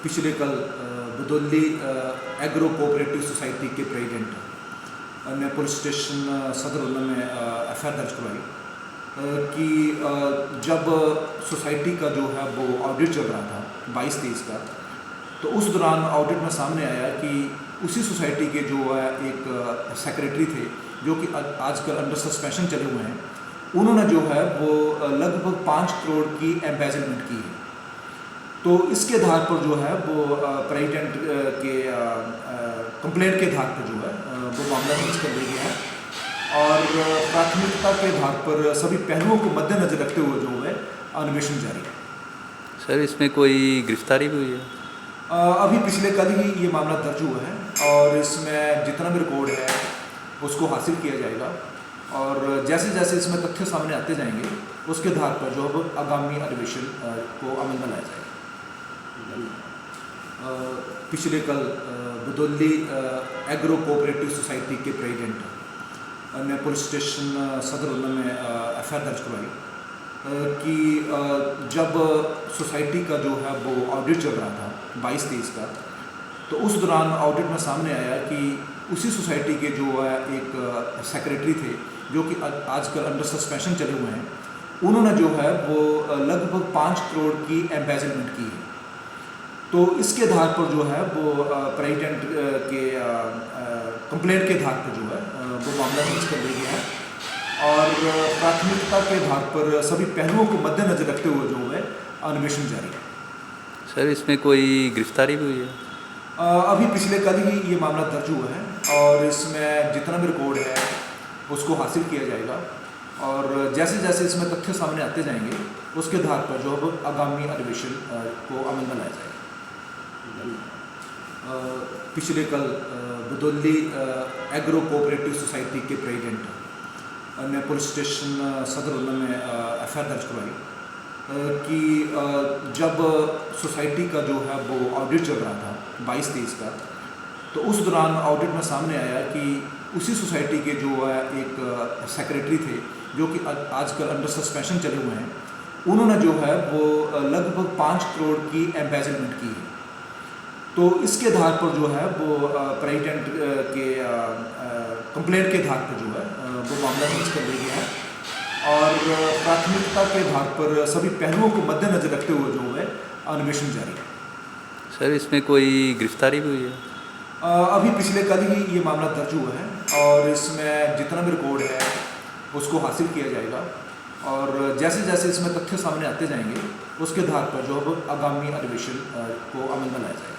पिछले कल Badauli agro cooperative society के प्रेसिडेंट ने पुलिस स्टेशन सदर में एफआईआर दर्ज करवाई कि जब सोसाइटी का जो है वो ऑडिट चल रहा था 22-23 का, तो उस दौरान ऑडिट में सामने आया कि उसी सोसाइटी के जो है एक सेक्रेटरी थे जो कि आजकल अंडर सस्पेंशन चले हुए हैं, उन्होंने जो है वो लगभग 5 करोड़ की एम्बेजलमेंट की है। तो इसके आधार पर जो है वो प्रेसिडेंट के कंप्लेंट के आधार पर जो है वो मामला दर्ज कर लिया गया है और प्राथमिकता के आधार पर सभी पहलुओं को मद्देनजर रखते हुए जो है अन्वेषण जारी है। सर, इसमें कोई गिरफ्तारी भी हुई है? अभी पिछले कल ही ये मामला दर्ज हुआ है और इसमें जितना भी रिकॉर्ड है उसको हासिल किया जाएगा और जैसे जैसे इसमें तथ्य सामने आते जाएंगे उसके आधार पर जो है आगामी अन्वेषण को अमल में लाया जाएगा। पिछले कल बदौली एग्रो कोऑपरेटिव सोसाइटी के प्रेसिडेंट ने पुलिस स्टेशन सदर में एफआईआर दर्ज करवाई कि जब सोसाइटी का जो है वो ऑडिट चल रहा था 22-23 का, तो उस दौरान ऑडिट में सामने आया कि उसी सोसाइटी के जो है एक सेक्रेटरी थे जो कि आजकल अंडर सस्पेंशन चले हुए हैं, उन्होंने जो है वो लगभग 5 करोड़ की एम्बेजलमेंट की है। तो इसके आधार पर जो है वो प्रेसिडेंट के कंप्लेंट के आधार पर जो है वो मामला दर्ज कर लिया गया है और प्राथमिकता के आधार पर सभी पहलुओं को मद्देनजर रखते हुए जो है अन्वेषण जारी है। सर, इसमें कोई गिरफ्तारी भी हुई है? अभी पिछले कल ही ये मामला दर्ज हुआ है और इसमें जितना भी रिकॉर्ड है उसको हासिल किया जाएगा और जैसे जैसे इसमें तथ्य सामने आते जाएंगे उसके आधार पर जो है आगामी अन्वेषण को अमल में लाया जाएगा। पिछले कल बदौली एग्रो कोऑपरेटिव सोसाइटी के प्रेसिडेंट ने पुलिस स्टेशन सदर में एफआईआर दर्ज करवाई कि जब सोसाइटी का जो है वो ऑडिट चल रहा था 22-23 का, तो उस दौरान ऑडिट में सामने आया कि उसी सोसाइटी के जो है एक सेक्रेटरी थे जो कि आजकल अंडर सस्पेंशन चले हुए हैं, उन्होंने जो है वो लगभग 5 करोड़ की एम्बेजलमेंट की है। तो इसके आधार पर जो है वो प्रेसिडेंट के कंप्लेंट के आधार पर जो है वो मामला दर्ज कर लिया गया है और प्राथमिकता के आधार पर सभी पहलुओं को मद्देनजर रखते हुए जो है अन्वेषण जारी है। सर, इसमें कोई गिरफ्तारी भी हुई है? अभी पिछले कल ही ये मामला दर्ज हुआ है और इसमें जितना भी रिकॉर्ड है उसको हासिल किया जाएगा और जैसे जैसे इसमें तथ्य सामने आते जाएंगे उसके आधार पर जो है आगामी अन्वेषण को अमल में लाया जाएगा।